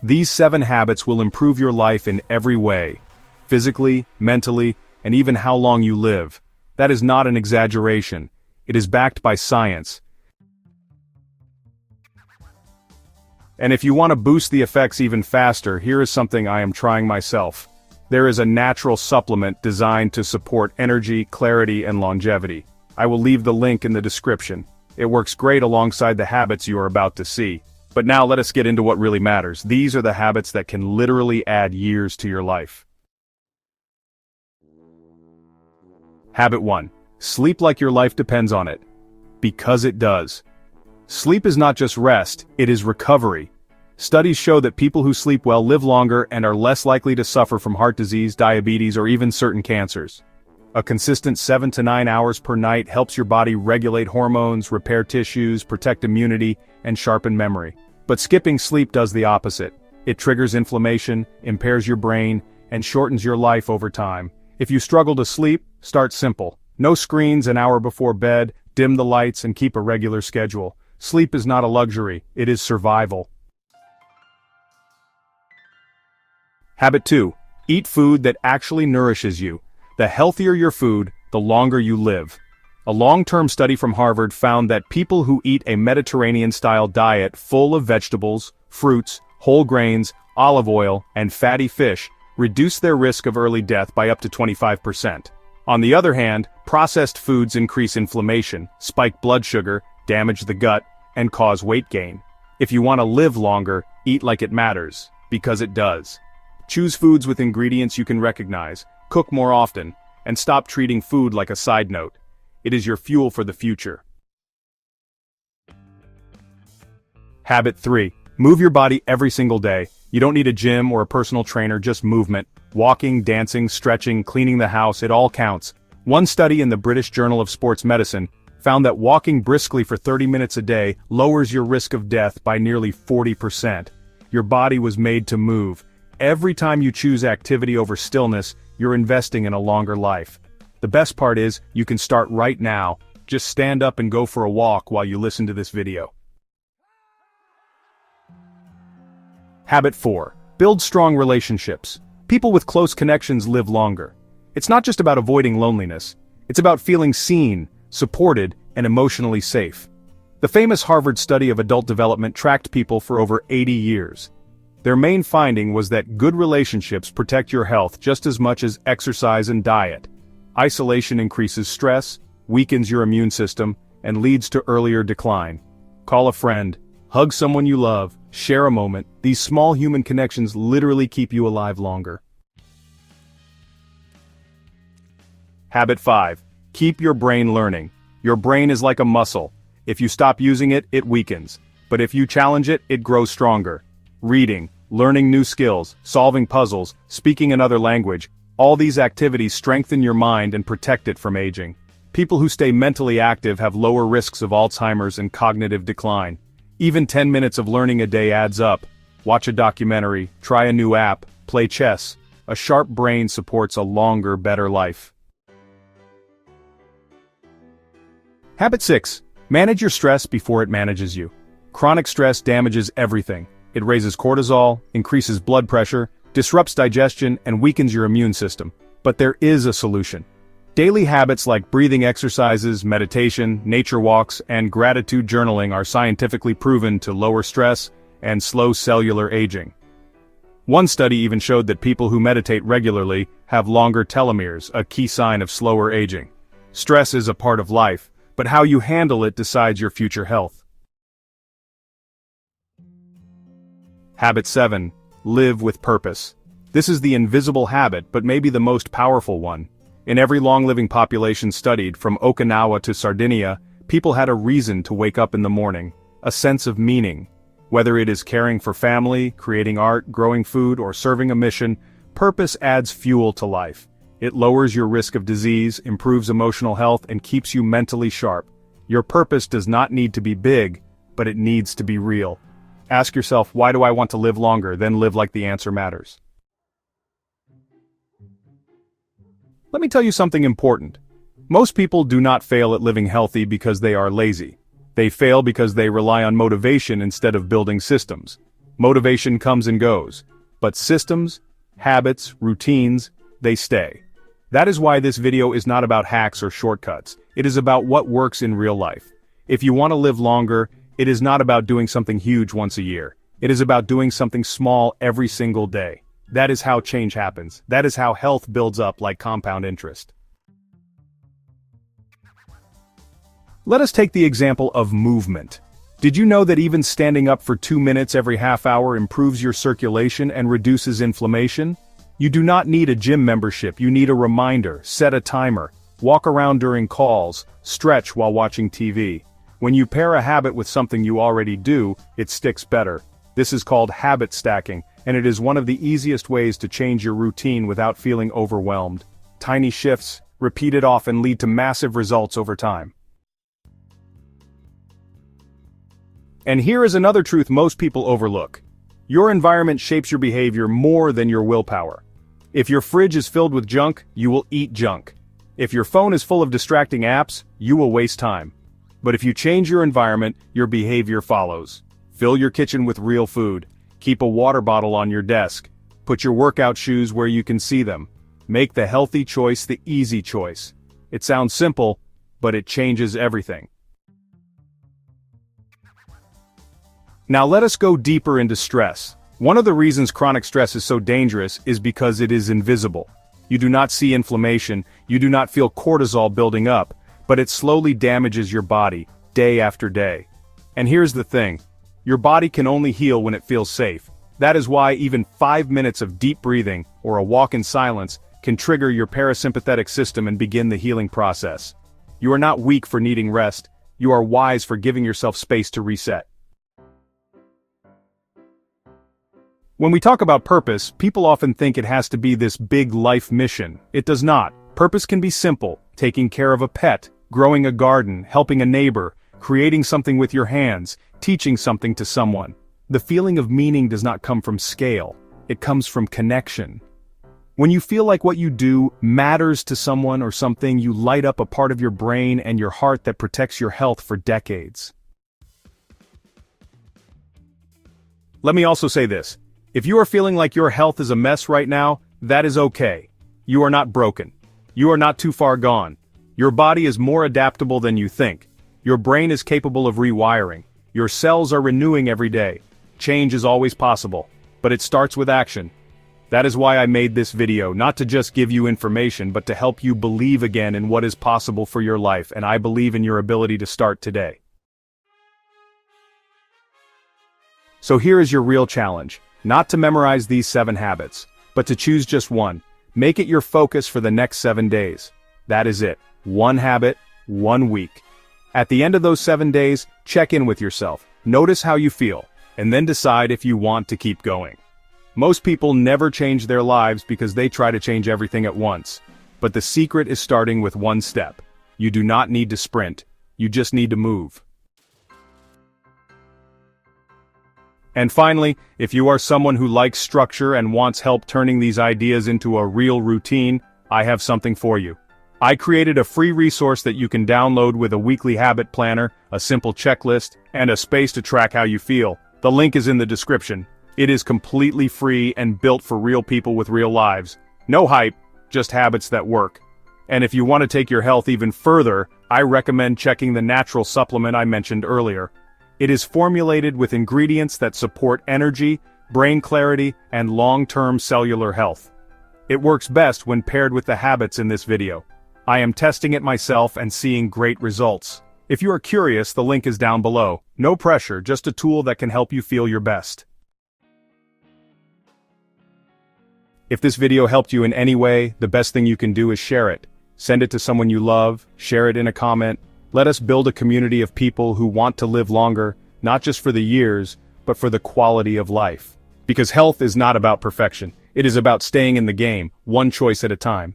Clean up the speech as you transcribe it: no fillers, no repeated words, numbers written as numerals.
These 7 habits will improve your life in every way, physically, mentally, and even how long you live. That is not an exaggeration. It is backed by science. And if you want to boost the effects even faster, here is something I am trying myself. There is a natural supplement designed to support energy, clarity, and longevity. I will leave the link in the description. It works great alongside the habits you are about to see. But now let us get into what really matters. These are the habits that can literally add years to your life. Habit 1. Sleep like your life depends on it. Because it does. Sleep is not just rest, it is recovery. Studies show that people who sleep well live longer and are less likely to suffer from heart disease, diabetes, or even certain cancers. A consistent 7 to 9 hours per night helps your body regulate hormones, repair tissues, protect immunity, and sharpen memory. But skipping sleep does the opposite. It triggers inflammation, impairs your brain, and shortens your life over time. If you struggle to sleep, start simple. No screens an hour before bed, dim the lights, and keep a regular schedule. Sleep is not a luxury, it is survival. Habit 2. Eat food that actually nourishes you. The healthier your food, the longer you live. A long-term study from Harvard found that people who eat a Mediterranean-style diet full of vegetables, fruits, whole grains, olive oil, and fatty fish reduce their risk of early death by up to 25%. On the other hand, processed foods increase inflammation, spike blood sugar, damage the gut, and cause weight gain. If you want to live longer, eat like it matters, because it does. Choose foods with ingredients you can recognize, cook more often, and stop treating food like a side note. It is your fuel for the future. Habit 3. Move your body every single day. You don't need a gym or a personal trainer, just movement. Walking, dancing, stretching, cleaning the house, it all counts. One study in the British Journal of Sports Medicine found that walking briskly for 30 minutes a day lowers your risk of death by nearly 40%. Your body was made to move. Every time you choose activity over stillness, you're investing in a longer life. The best part is, you can start right now. Just stand up and go for a walk while you listen to this video. Habit 4. Build strong relationships. People with close connections live longer. It's not just about avoiding loneliness. It's about feeling seen, supported, and emotionally safe. The famous Harvard study of adult development tracked people for over 80 years. Their main finding was that good relationships protect your health just as much as exercise and diet. Isolation increases stress, weakens your immune system, and leads to earlier decline. Call a friend, hug someone you love, share a moment. These small human connections literally keep you alive longer. Habit 5. Keep your brain learning. Your brain is like a muscle. If you stop using it, it weakens. But if you challenge it, it grows stronger. Reading, learning new skills, solving puzzles, speaking another language, all these activities strengthen your mind and protect it from aging. People who stay mentally active have lower risks of Alzheimer's and cognitive decline. Even 10 minutes of learning a day adds up. Watch a documentary, try a new app, play chess. A sharp brain supports a longer, better life. Habit 6. Manage your stress before it manages you. Chronic stress damages everything. It raises cortisol, increases blood pressure, disrupts digestion, and weakens your immune system. But there is a solution. Daily habits like breathing exercises, meditation, nature walks, and gratitude journaling are scientifically proven to lower stress and slow cellular aging. One study even showed that people who meditate regularly have longer telomeres, a key sign of slower aging. Stress is a part of life, but how you handle it decides your future health. Habit 7. Live with purpose. This is the invisible habit, but maybe the most powerful one. In every long-living population studied, from Okinawa to Sardinia, people had a reason to wake up in the morning, a sense of meaning. Whether it is caring for family, creating art, growing food, or serving a mission, purpose adds fuel to life. It lowers your risk of disease, improves emotional health, and keeps you mentally sharp. Your purpose does not need to be big, but it needs to be real. Ask yourself, why do I want to live longer? Then live like the answer matters. Let me tell you something important. Most people do not fail at living healthy because they are lazy. They fail because they rely on motivation instead of building systems. Motivation comes and goes, but systems, habits, routines, they stay. That is why this video is not about hacks or shortcuts. It is about what works in real life. If you want to live longer, it is not about doing something huge once a year. It is about doing something small every single day. That is how change happens. That is how health builds up like compound interest. Let us take the example of movement. Did you know that even standing up for 2 minutes every half hour improves your circulation and reduces inflammation? You do not need a gym membership, you need a reminder, set a timer, walk around during calls, stretch while watching TV. When you pair a habit with something you already do, it sticks better. This is called habit stacking, and it is one of the easiest ways to change your routine without feeling overwhelmed. Tiny shifts, repeated often, lead to massive results over time. And here is another truth most people overlook. Your environment shapes your behavior more than your willpower. If your fridge is filled with junk, you will eat junk. If your phone is full of distracting apps, you will waste time. But if you change your environment, your behavior follows. Fill your kitchen with real food. Keep a water bottle on your desk. Put your workout shoes where you can see them. Make the healthy choice the easy choice. It sounds simple, but it changes everything. Now let us go deeper into stress. One of the reasons chronic stress is so dangerous is because it is invisible. You do not see inflammation, you do not feel cortisol building up, but it slowly damages your body, day after day. And here's the thing. Your body can only heal when it feels safe. That is why even 5 minutes of deep breathing, or a walk in silence, can trigger your parasympathetic system and begin the healing process. You are not weak for needing rest, you are wise for giving yourself space to reset. When we talk about purpose, people often think it has to be this big life mission. It does not. Purpose can be simple, taking care of a pet, growing a garden, helping a neighbor, creating something with your hands, teaching something to someone. The feeling of meaning does not come from scale, it comes from connection. When you feel like what you do matters to someone or something, you light up a part of your brain and your heart that protects your health for decades. Let me also say this. If you are feeling like your health is a mess right now, that is okay. You are not broken. You are not too far gone. Your body is more adaptable than you think. Your brain is capable of rewiring. Your cells are renewing every day. Change is always possible, but it starts with action. That is why I made this video, not to just give you information, but to help you believe again in what is possible for your life, and I believe in your ability to start today. So here is your real challenge. Not to memorize these 7 habits, but to choose just one. Make it your focus for the next 7 days. That is it. 1 habit, 1 week. At the end of those 7 days, check in with yourself. Notice how you feel, and then decide if you want to keep going. Most people never change their lives because they try to change everything at once. But the secret is starting with 1 step. You do not need to sprint. You just need to move. And finally, if you are someone who likes structure and wants help turning these ideas into a real routine, I have something for you. I created a free resource that you can download with a weekly habit planner, a simple checklist, and a space to track how you feel. The link is in the description. It is completely free and built for real people with real lives. No hype, just habits that work. And if you want to take your health even further, I recommend checking the natural supplement I mentioned earlier. It is formulated with ingredients that support energy, brain clarity, and long-term cellular health. It works best when paired with the habits in this video. I am testing it myself and seeing great results. If you are curious, the link is down below. No pressure, just a tool that can help you feel your best. If this video helped you in any way, the best thing you can do is share it. Send it to someone you love, share it in a comment. Let us build a community of people who want to live longer, not just for the years, but for the quality of life. Because health is not about perfection. It is about staying in the game, one choice at a time.